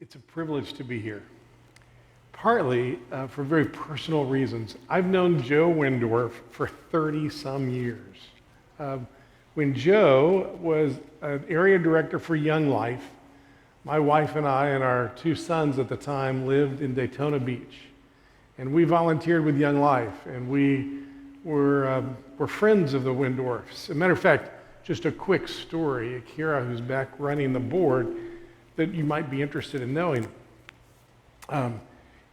It's a privilege to be here, partly for very personal reasons. I've known Joe Windorf for 30-some years. When Joe was an area director for Young Life, my wife and I and our two sons at the time lived in Daytona Beach. And we volunteered with Young Life, and we were friends of the Windorfs. As a matter of fact, just a quick story, Akira, who's back running the board, that you might be interested in knowing.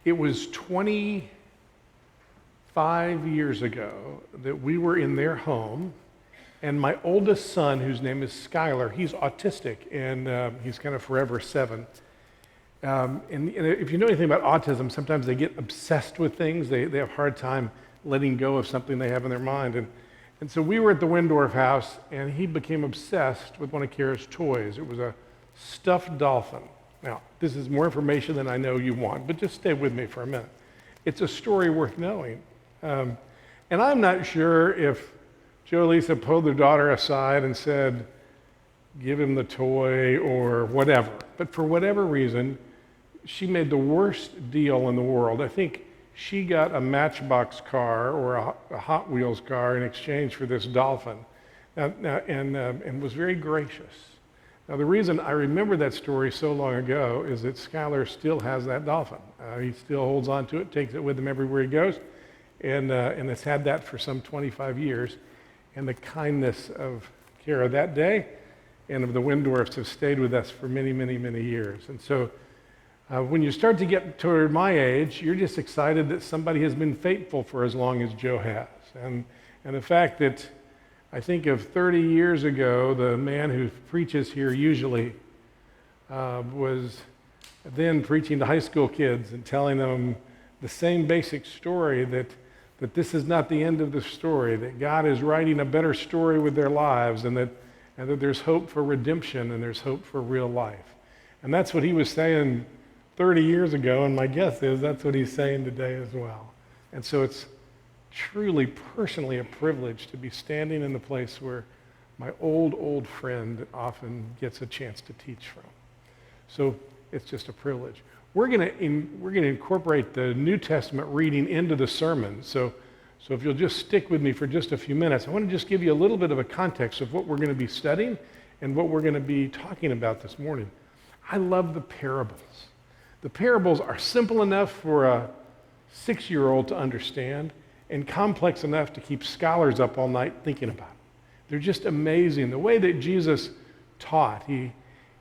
It was 25 years ago that we were in their home, and my oldest son, whose name is Skylar, he's autistic, and he's kind of forever 7. And if you know anything about autism, sometimes they get obsessed with things. They have a hard time letting go of something they have in their mind. And so we were at the Windorf house, and he became obsessed with one of Kara's toys. It was a stuffed dolphin. Now, this is more information than I know you want, but just stay with me for a minute. It's a story worth knowing. And I'm not sure if Joe and Lisa pulled their daughter aside and said, give him the toy or whatever. But for whatever reason, she made the worst deal in the world. I think she got a Matchbox car or a Hot Wheels car in exchange for this dolphin, and was very gracious. Now, the reason I remember that story so long ago is that Skylar still has that dolphin. He still holds on to it, takes it with him everywhere he goes, and has had that for some 25 years. And the kindness of Kara that day and of the Windorfs have stayed with us for many, many, many years. And so when you start to get toward my age, you're just excited that somebody has been faithful for as long as Joe has. And the fact that I think of 30 years ago, the man who preaches here usually was then preaching to high school kids and telling them the same basic story, that this is not the end of the story, that God is writing a better story with their lives, and that there's hope for redemption and there's hope for real life. And that's what he was saying 30 years ago, and my guess is that's what he's saying today as well. And so it's truly, personally, a privilege to be standing in the place where my old friend often gets a chance to teach from. So it's just a privilege. We're going to incorporate the New Testament reading into the sermon. So if you'll just stick with me for just a few minutes, I want to just give you a little bit of a context of what we're going to be studying and what we're going to be talking about this morning. I love the parables. The parables are simple enough for a 6-year-old to understand, and complex enough to keep scholars up all night thinking about it. They're just amazing. The way that Jesus taught, he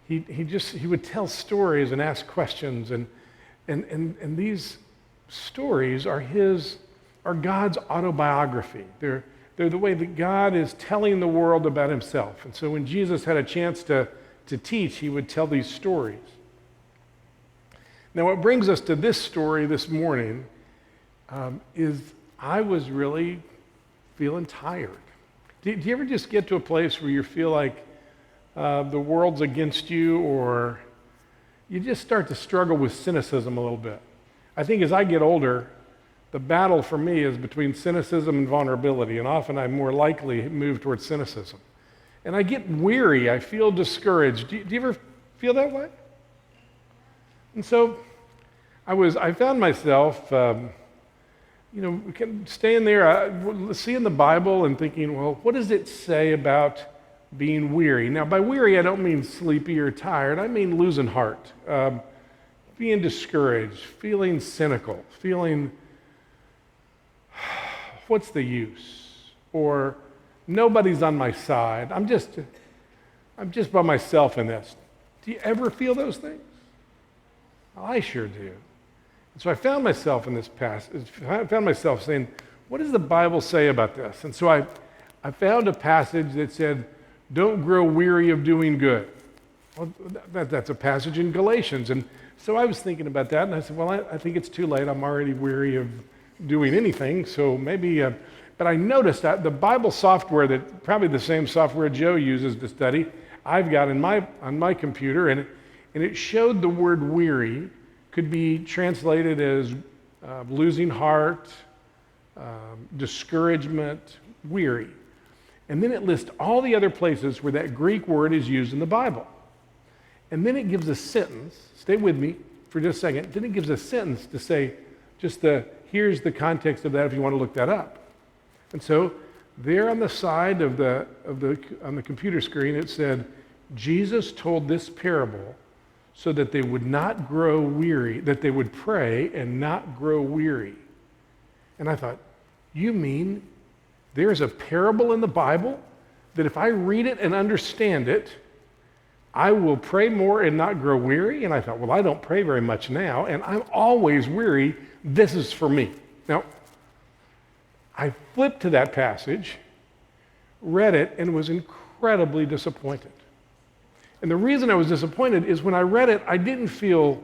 would tell stories and ask questions, and these stories are God's autobiography. They're the way that God is telling the world about himself. And so when Jesus had a chance to teach, he would tell these stories. Now, what brings us to this story this morning is I was really feeling tired. Do you ever just get to a place where you feel like the world's against you, or you just start to struggle with cynicism a little bit? I think as I get older, the battle for me is between cynicism and vulnerability, and often I more likely move towards cynicism. And I get weary, I feel discouraged. Do you ever feel that way? And so I found myself staying there, seeing the Bible and thinking, well, what does it say about being weary? Now, by weary, I don't mean sleepy or tired. I mean losing heart, being discouraged, feeling cynical, feeling, what's the use? Or nobody's on my side. I'm just by myself in this. Do you ever feel those things? I sure do. And so I found myself in this passage. I found myself saying, what does the Bible say about this? And so I found a passage that said, don't grow weary of doing good. Well, that's a passage in Galatians. And so I was thinking about that, and I said, well, I think it's too late. I'm already weary of doing anything, so maybe... But I noticed that the Bible software, that probably the same software Joe uses to study, I've got on my computer, and it showed the word weary could be translated as losing heart, discouragement, weary. And then it lists all the other places where that Greek word is used in the Bible. And then it gives a sentence. Stay with me for just a second. Then it gives a sentence to say, here's the context of that if you want to look that up. And so there on the side on the computer screen, it said, Jesus told this parable so that they would not grow weary, that they would pray and not grow weary. And I thought, you mean there's a parable in the Bible that if I read it and understand it, I will pray more and not grow weary? And I thought, well, I don't pray very much now, and I'm always weary. This is for me. Now, I flipped to that passage, read it, and was incredibly disappointed. And the reason I was disappointed is when I read it, I didn't feel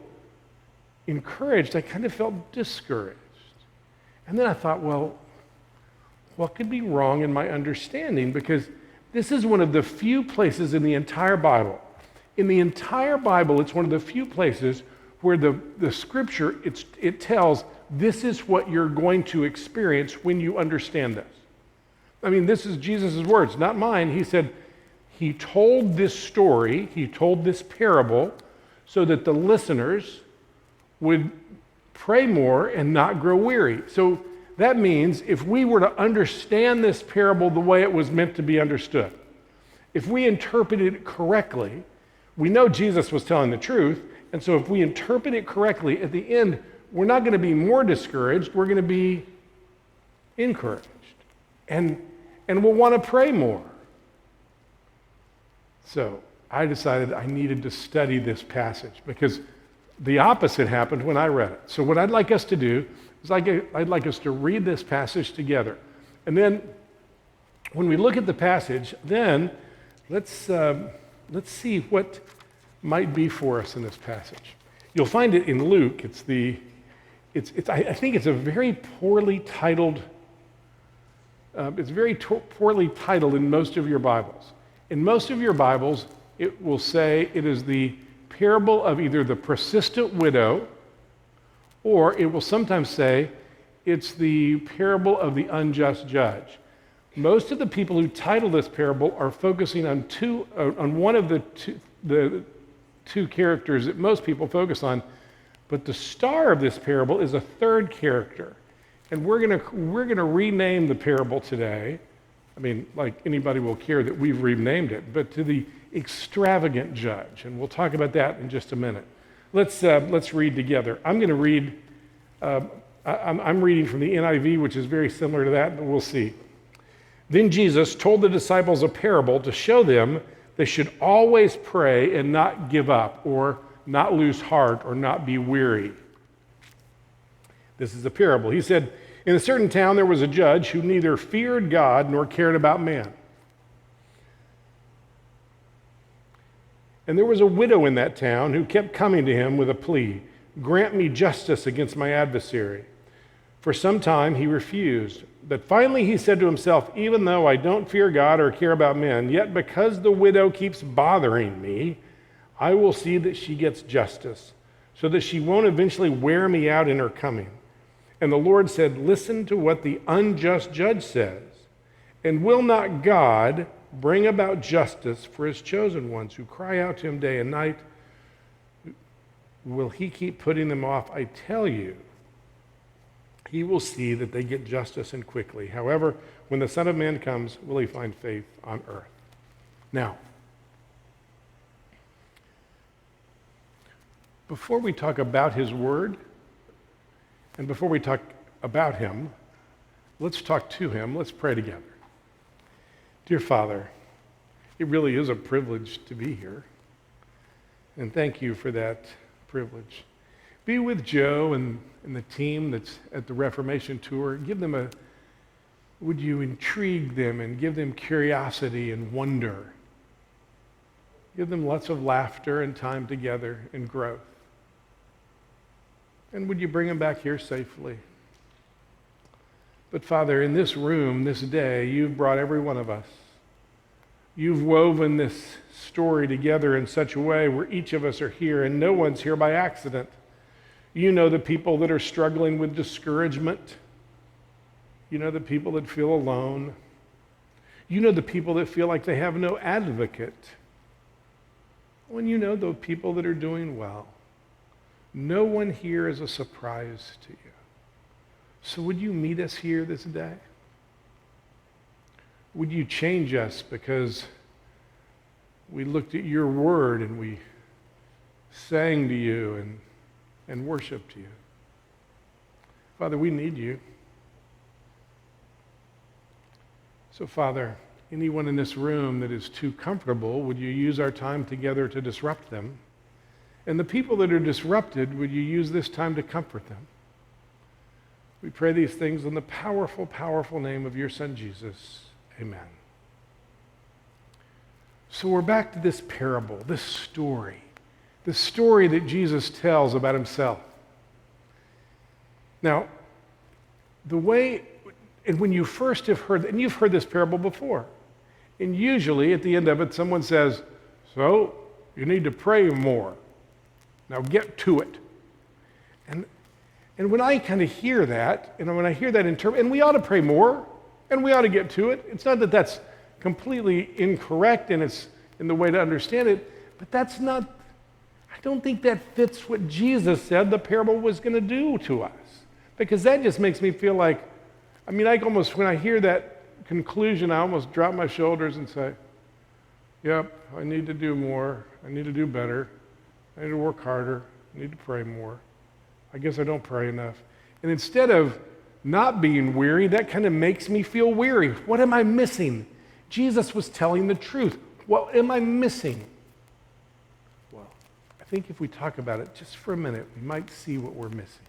encouraged. I kind of felt discouraged. And then I thought, well, what could be wrong in my understanding? Because this is one of the few places in the entire Bible. In the entire Bible, it's one of the few places where the scripture, it tells this is what you're going to experience when you understand this. I mean, this is Jesus' words, not mine. He said, he told this story, he told this parable so that the listeners would pray more and not grow weary. So that means if we were to understand this parable the way it was meant to be understood, if we interpreted it correctly, we know Jesus was telling the truth, and so if we interpret it correctly, at the end, we're not going to be more discouraged, we're going to be encouraged. And we'll want to pray more. So I decided I needed to study this passage because the opposite happened when I read it. So what I'd like us to do is I'd like us to read this passage together. And then when we look at the passage, then let's see what might be for us in this passage. You'll find it in Luke. I think it's a very poorly titled. It's very poorly titled in most of your Bibles. In most of your Bibles, it will say it is the parable of either the persistent widow, or it will sometimes say it's the parable of the unjust judge. Most of the people who title this parable are focusing on one of the two characters that most people focus on, but the star of this parable is a third character. And we're gonna rename the parable today. I mean, like anybody will care that we've renamed it, but to the extravagant judge, and we'll talk about that in just a minute. Let's read together. I'm going to read. I'm reading from the NIV, which is very similar to that, but we'll see. Then Jesus told the disciples a parable to show them they should always pray and not give up, or not lose heart, or not be weary. This is a parable. He said, in a certain town there was a judge who neither feared God nor cared about man. And there was a widow in that town who kept coming to him with a plea, grant me justice against my adversary. For some time he refused. But finally he said to himself, even though I don't fear God or care about men, yet because the widow keeps bothering me, I will see that she gets justice, so that she won't eventually wear me out in her coming. And the Lord said, listen to what the unjust judge says. And will not God bring about justice for his chosen ones who cry out to him day and night? Will he keep putting them off? I tell you, he will see that they get justice and quickly. However, when the Son of Man comes, will he find faith on earth? Now, before we talk about his word, and before we talk about him, let's talk to him. Let's pray together. Dear Father, it really is a privilege to be here. And thank you for that privilege. Be with Joe and the team that's at the Reformation Tour. Would you intrigue them and give them curiosity and wonder? Give them lots of laughter and time together and growth. And would you bring them back here safely? But Father, in this room, this day, you've brought every one of us. You've woven this story together in such a way where each of us are here, and no one's here by accident. You know the people that are struggling with discouragement. You know the people that feel alone. You know the people that feel like they have no advocate. When you know the people that are doing well, no one here is a surprise to you. So would you meet us here this day? Would you change us because we looked at your word and we sang to you and worshiped you? Father, we need you. So, Father, anyone in this room that is too comfortable, would you use our time together to disrupt them? And the people that are disrupted, would you use this time to comfort them? We pray these things in the powerful, powerful name of your Son, Jesus. Amen. So we're back to this parable, this story that Jesus tells about himself. Now, the way, and when you first have heard, and you've heard this parable before, and usually at the end of it, someone says, so you need to pray more. Now get to it. And when I kind of hear that, and when I hear that and we ought to pray more, and we ought to get to it. It's not that that's completely incorrect and it's in the way to understand it, but that's not, I don't think that fits what Jesus said the parable was going to do to us. Because that just makes me feel like, I almost, when I hear that conclusion, I almost drop my shoulders and say, yep, I need to do more. I need to do better. I need to work harder. I need to pray more. I guess I don't pray enough. And instead of not being weary, that kind of makes me feel weary. What am I missing? Jesus was telling the truth. What am I missing? Well, I think if we talk about it just for a minute, we might see what we're missing.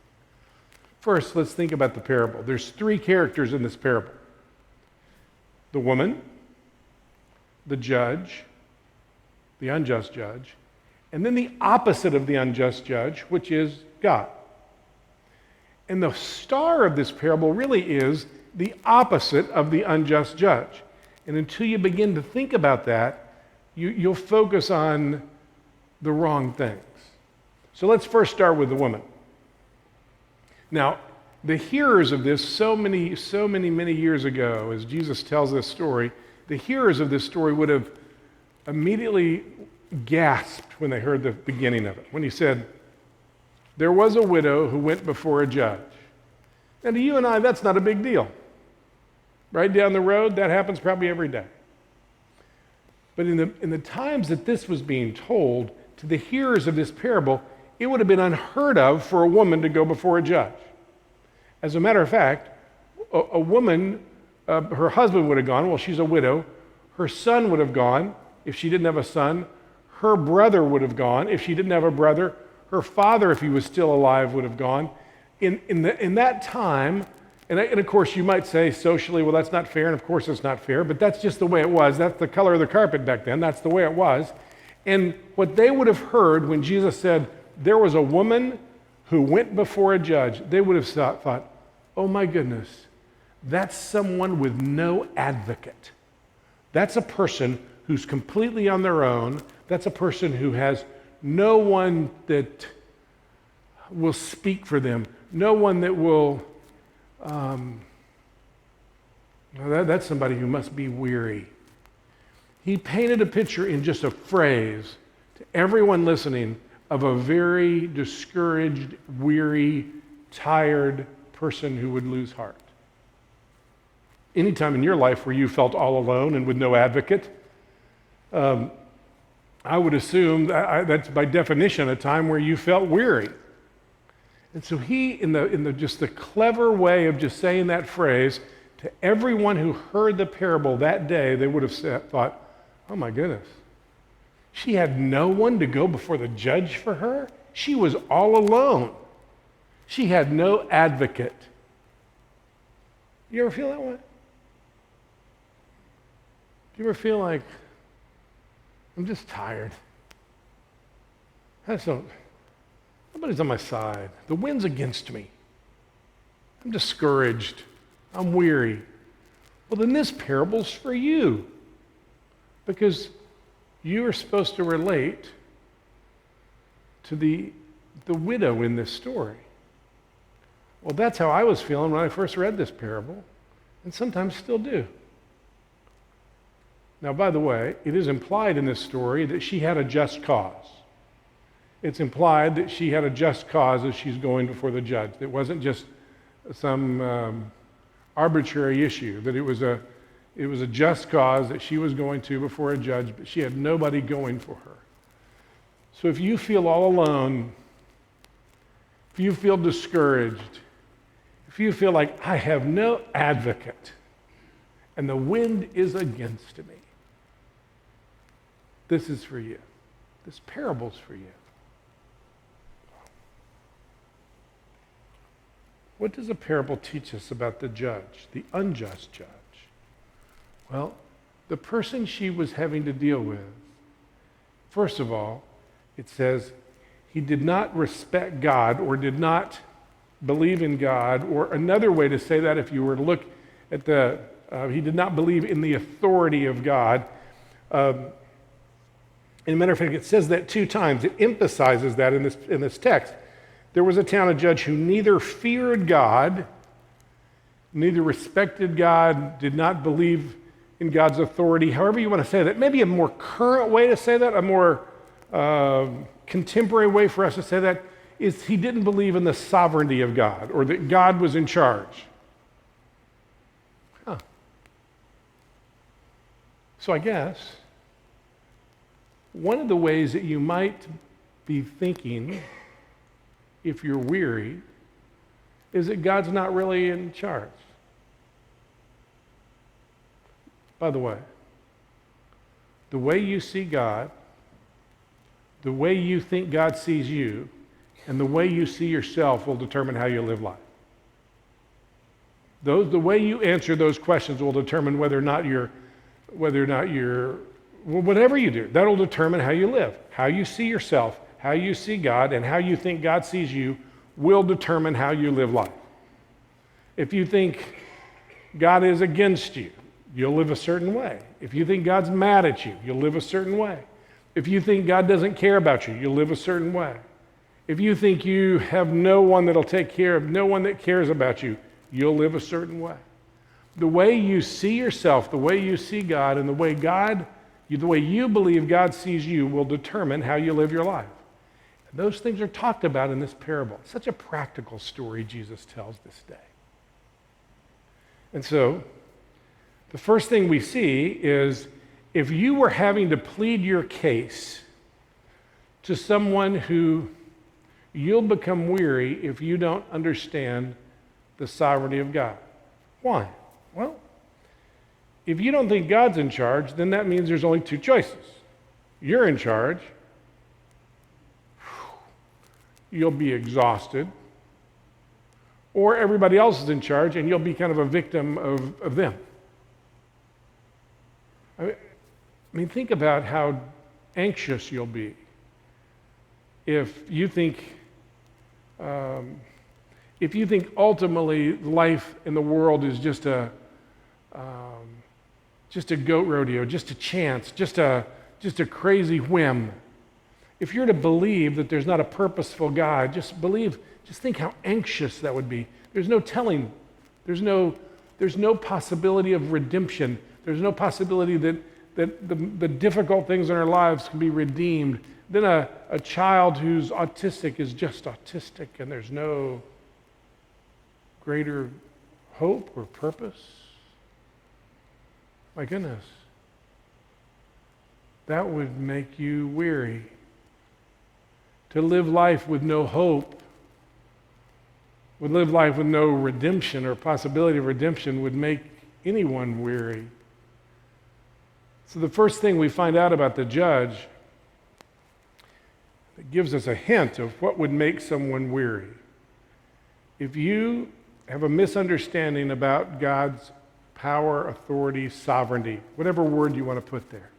First, let's think about the parable. There's three characters in this parable. The woman, the judge, the unjust judge, and then the opposite of the unjust judge, which is God. And the star of this parable really is the opposite of the unjust judge. And until you begin to think about that, you'll focus on the wrong things. So let's first start with the woman. Now, the hearers of this so many years ago, as Jesus tells this story, the hearers of this story would have immediately gasped when they heard the beginning of it. When he said, there was a widow who went before a judge. And to you and I, that's not a big deal. Right down the road, that happens probably every day. But in the times that this was being told to the hearers of this parable, it would have been unheard of for a woman to go before a judge. As a matter of fact, a woman, her husband would have gone. Well, she's a widow. Her son would have gone if she didn't have a son. Her brother would have gone if she didn't have a brother. Her father, if he was still alive, would have gone. In that time, and of course you might say socially, well, that's not fair, and of course it's not fair, but that's just the way it was. That's the color of the carpet back then. That's the way it was. And what they would have heard when Jesus said, there was a woman who went before a judge, they would have thought, oh my goodness, that's someone with no advocate. That's a person who's completely on their own. That's a person who has no one that will speak for them. No one that will, that's somebody who must be weary. He painted a picture in just a phrase to everyone listening of a very discouraged, weary, tired person who would lose heart. Anytime in your life where you felt all alone and with no advocate, I would assume that's by definition a time where you felt weary. And so he, in the just the clever way of just saying that phrase, to everyone who heard the parable that day, they would have thought, oh my goodness, she had no one to go before the judge for her? She was all alone. She had no advocate. You ever feel that way? Do you ever feel like, I'm just tired? Nobody's on my side. The wind's against me. I'm discouraged. I'm weary. Well, then this parable's for you, because you are supposed to relate to the widow in this story. Well, that's how I was feeling when I first read this parable, and sometimes still do. Now, by the way, it is implied in this story that she had a just cause. It's implied that she had a just cause as she's going before the judge. It wasn't just some arbitrary issue, that it was a just cause that she was going to before a judge, but she had nobody going for her. So if you feel all alone, if you feel discouraged, if you feel like I have no advocate and the wind is against me, this is for you. This parable's for you. What does a parable teach us about the judge, the unjust judge? Well, the person she was having to deal with, first of all, it says he did not respect God or did not believe in God, or another way to say that, if you were to look at he did not believe in the authority of God. And as a matter of fact, it says that 2 times. It emphasizes that in this text. There was a town, a judge who neither feared God, neither respected God, did not believe in God's authority, however you want to say that. Maybe a more current way to say that, a more contemporary way for us to say that, is he didn't believe in the sovereignty of God, or that God was in charge. So I guess one of the ways that you might be thinking, if you're weary, is that God's not really in charge. By the way you see God, the way you think God sees you, and the way you see yourself will determine how you live life. The way you answer those questions will determine whether or not you're, whatever you do, that'll determine how you live. How you see yourself, how you see God, and how you think God sees you will determine how you live life. If you think God is against you, you'll live a certain way. If you think God's mad at you, you'll live a certain way. If you think God doesn't care about you, you'll live a certain way. If you think you have no one that'll take care of, no one that cares about you, you'll live a certain way. The way you see yourself, the way you see God, and the way you believe God sees you will determine how you live your life. And those things are talked about in this parable. It's such a practical story Jesus tells this day. And so, the first thing we see is, if you were having to plead your case to someone who you'll become weary if you don't understand the sovereignty of God. Why? Well, if you don't think God's in charge, then that means there's only 2 choices. You're in charge. You'll be exhausted. Or everybody else is in charge, and you'll be kind of a victim of them. I mean, think about how anxious you'll be if you think ultimately life in the world is just a goat rodeo, just a chance, just a crazy whim. If you're to believe that there's not a purposeful God, just think how anxious that would be. There's no telling. There's no possibility of redemption. There's no possibility that the difficult things in our lives can be redeemed. Then a child who's autistic is just autistic, and there's no greater hope or purpose. My goodness. That would make you weary. To live life with no hope, would live life with no redemption or possibility of redemption, would make anyone weary. So the first thing we find out about the judge, it gives us a hint of what would make someone weary. If you have a misunderstanding about God's power, authority, sovereignty, whatever word you want to put there.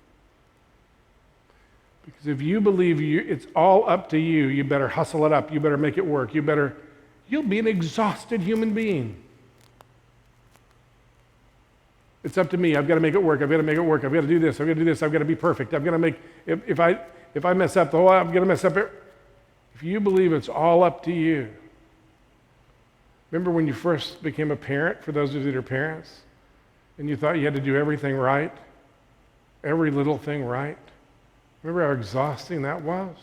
Because if you believe it's all up to you, you better hustle it up, you better make it work, you'll be an exhausted human being. It's up to me, I've got to make it work, I've got to make it work, I've got to do this, I've got to do this, I've got to be perfect, I've got to make, if I mess up the whole, I'm going to mess up it. If you believe it's all up to you. Remember when you first became a parent, for those of you that are parents, and you thought you had to do everything right? every little thing right? Remember how exhausting that was?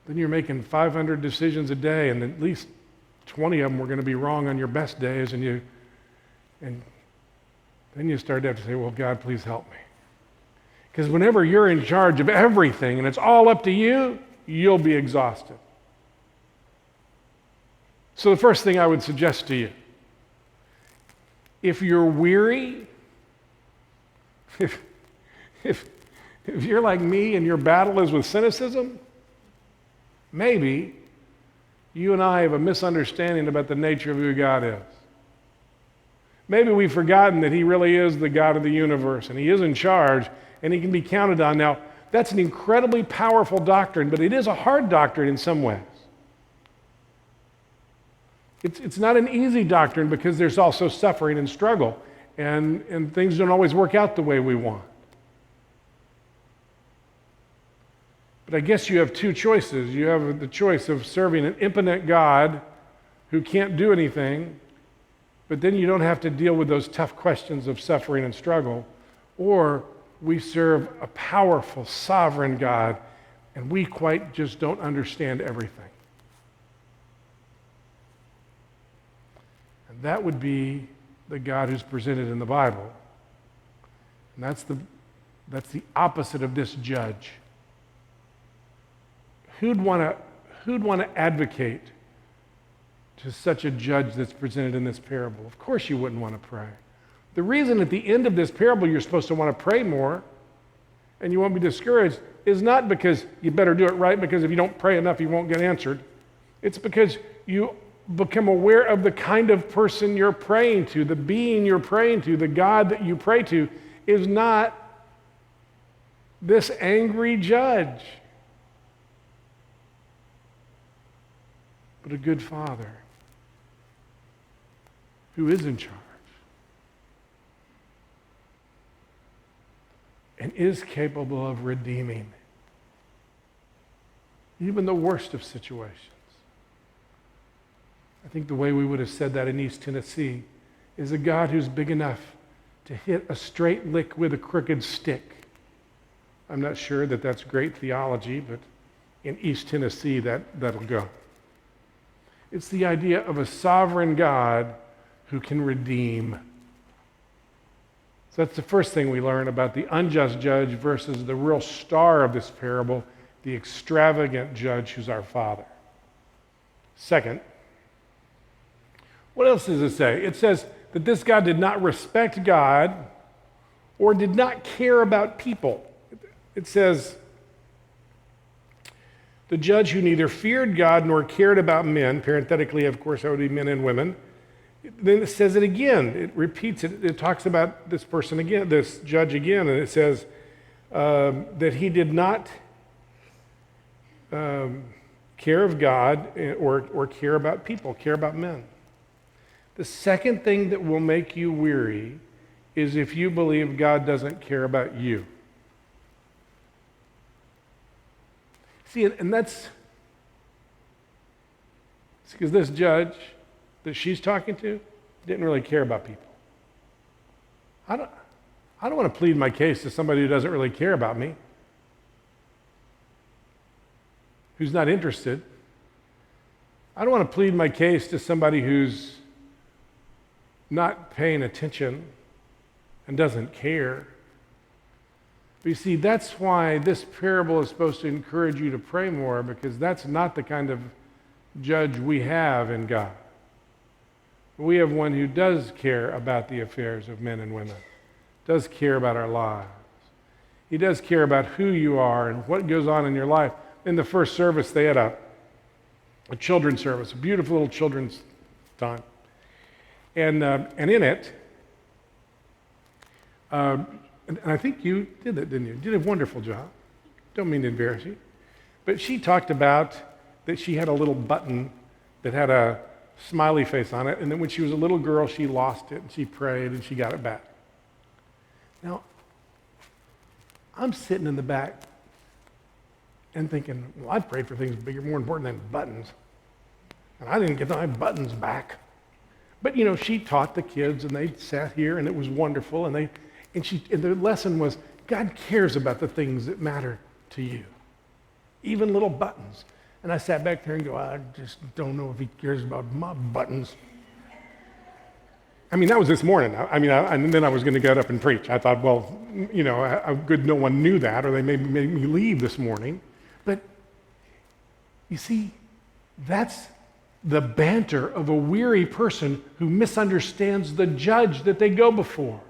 Then you're making 500 decisions a day, and at least 20 of them were going to be wrong on your best days, and then you start to have to say, well, God, please help me. Because whenever you're in charge of everything and it's all up to you, you'll be exhausted. So the first thing I would suggest to you, if you're weary, if you're like me and your battle is with cynicism, maybe you and I have a misunderstanding about the nature of who God is. Maybe we've forgotten that He really is the God of the universe, and He is in charge, and He can be counted on. Now, that's an incredibly powerful doctrine, but it is a hard doctrine in some ways. It's not an easy doctrine because there's also suffering and struggle, and things don't always work out the way we want. But I guess you have two choices. You have the choice of serving an impotent God who can't do anything, but then you don't have to deal with those tough questions of suffering and struggle. Or we serve a powerful, sovereign God, and we quite just don't understand everything. And that would be the God who's presented in the Bible. And that's the opposite of this judge. Who'd want to advocate to such a judge that's presented in this parable? Of course you wouldn't want to pray. The reason at the end of this parable you're supposed to want to pray more and you won't be discouraged is not because you better do it right, because if you don't pray enough you won't get answered. It's because you become aware of the kind of person you're praying to, the being you're praying to, the God that you pray to is not this angry judge, but a good Father who is in charge and is capable of redeeming even the worst of situations. I think the way we would have said that in East Tennessee is a God who's big enough to hit a straight lick with a crooked stick. I'm not sure that that's great theology, but in East Tennessee that'll go. It's the idea of a sovereign God who can redeem. So that's the first thing we learn about the unjust judge versus the real star of this parable, the extravagant judge who's our Father. Second, what else does it say? It says that this God did not respect God or did not care about people. It says, the judge who neither feared God nor cared about men, parenthetically, of course, that would be men and women. Then it says it again. It repeats it. It talks about this person again, this judge again, and it says that he did not care of God or care about people, care about men. The second thing that will make you weary is if you believe God doesn't care about you. See, and that's because this judge that she's talking to didn't really care about people. I don't want to plead my case to somebody who doesn't really care about me, who's not interested. I don't want to plead my case to somebody who's not paying attention and doesn't care. But you see, that's why this parable is supposed to encourage you to pray more, because that's not the kind of judge we have in God. We have one who does care about the affairs of men and women, does care about our lives. He does care about who you are and what goes on in your life. In the first service, they had a children's service, a beautiful little children's time. And in it, and I think you did that, didn't you? You did a wonderful job. Don't mean to embarrass you. But she talked about that she had a little button that had a smiley face on it, and then when she was a little girl, she lost it, and she prayed, and she got it back. Now, I'm sitting in the back and thinking, well, I've prayed for things bigger, more important than buttons, and I didn't get my buttons back. But, you know, she taught the kids, and they sat here, and it was wonderful, and And the lesson was, God cares about the things that matter to you, even little buttons. And I sat back there and go, I just don't know if he cares about my buttons. I mean, that was this morning. And then I was going to get up and preach. I thought, well, good no one knew that, or they made me leave this morning. But you see, that's the banter of a weary person who misunderstands the judge that they go before.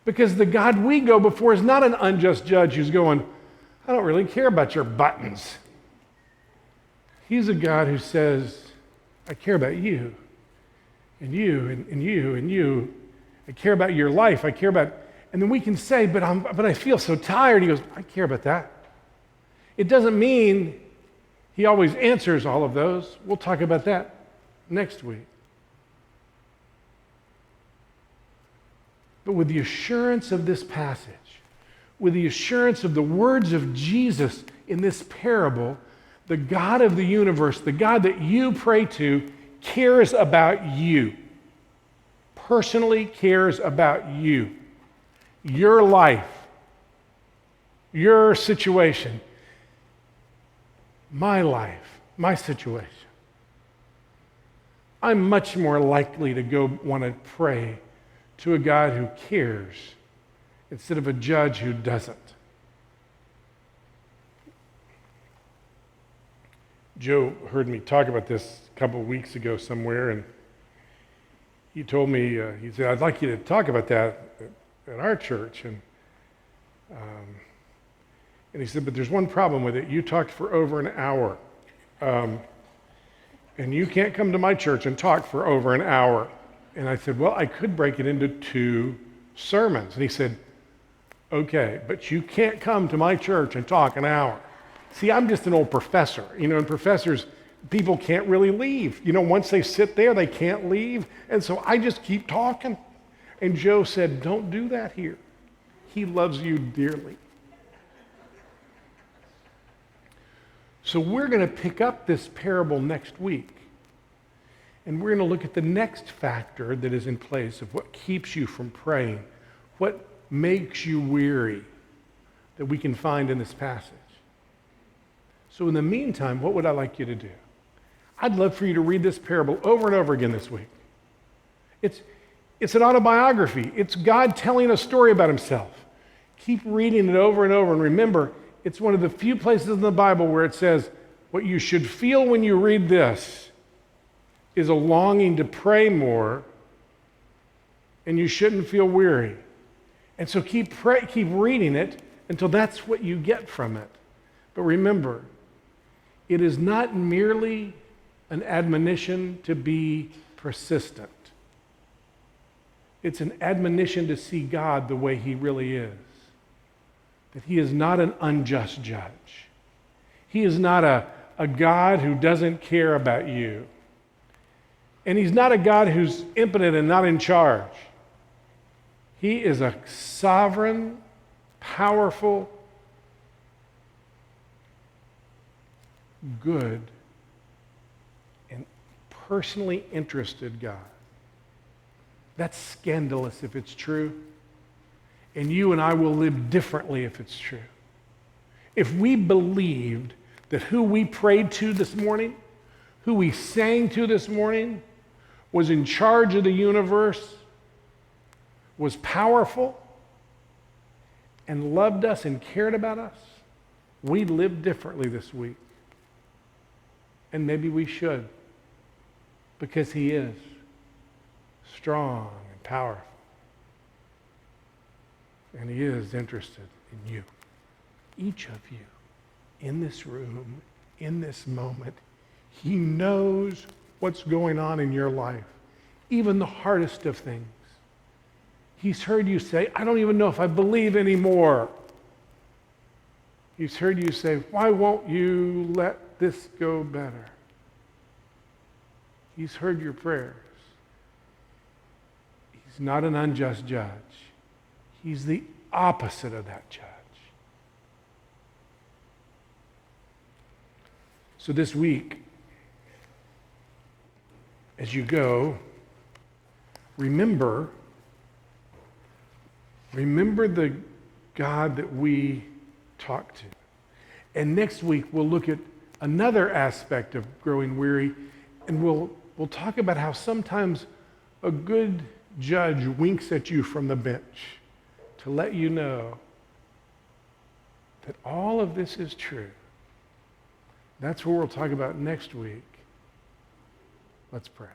Because the God we go before is not an unjust judge who's going, I don't really care about your buttons. He's a God who says, I care about you, and you, and you, and you. I care about your life. I care about, and then we can say, but I feel so tired. He goes, I care about that. It doesn't mean he always answers all of those. We'll talk about that next week. But with the assurance of this passage, with the assurance of the words of Jesus in this parable, the God of the universe, the God that you pray to, cares about you. Personally cares about you. Your life. Your situation. My life. My situation. I'm much more likely to go want to pray to a God who cares instead of a judge who doesn't. Joe heard me talk about this a couple of weeks ago somewhere, and he told me, he said, I'd like you to talk about that at our church. And he said, but there's one problem with it. You talked for over an hour, and you can't come to my church and talk for over an hour. And I said, well, I could break it into 2 sermons. And he said, okay, but you can't come to my church and talk an hour. See, I'm just an old professor, and professors, people can't really leave. Once they sit there, they can't leave. And so I just keep talking. And Joe said, don't do that here. He loves you dearly. So we're going to pick up this parable next week. And we're going to look at the next factor that is in place of what keeps you from praying, what makes you weary, that we can find in this passage. So in the meantime, what would I like you to do? I'd love for you to read this parable over and over again this week. It's an autobiography. It's God telling a story about himself. Keep reading it over and over, and remember, it's one of the few places in the Bible where it says, what you should feel when you read this is a longing to pray more, and you shouldn't feel weary. And so keep reading it until that's what you get from it. But remember, it is not merely an admonition to be persistent. It's an admonition to see God the way he really is. That he is not an unjust judge. He is not a God who doesn't care about you. And he's not a God who's impotent and not in charge. He is a sovereign, powerful, good, and personally interested God. That's scandalous if it's true. And you and I will live differently if it's true. If we believed that who we prayed to this morning, who we sang to this morning, was in charge of the universe, was powerful, and loved us and cared about us, we'd live differently this week. And maybe we should, because he is strong and powerful. And he is interested in you. Each of you in this room, in this moment, he knows what's going on in your life, even the hardest of things. He's heard you say, I don't even know if I believe anymore. He's heard you say, why won't you let this go better? He's heard your prayers. He's not an unjust judge. He's the opposite of that judge. So this week, as you go, remember Remember the God that we talk to. And next week, we'll look at another aspect of growing weary, and we'll talk about how sometimes a good judge winks at you from the bench to let you know that all of this is true. That's what we'll talk about next week. Let's pray.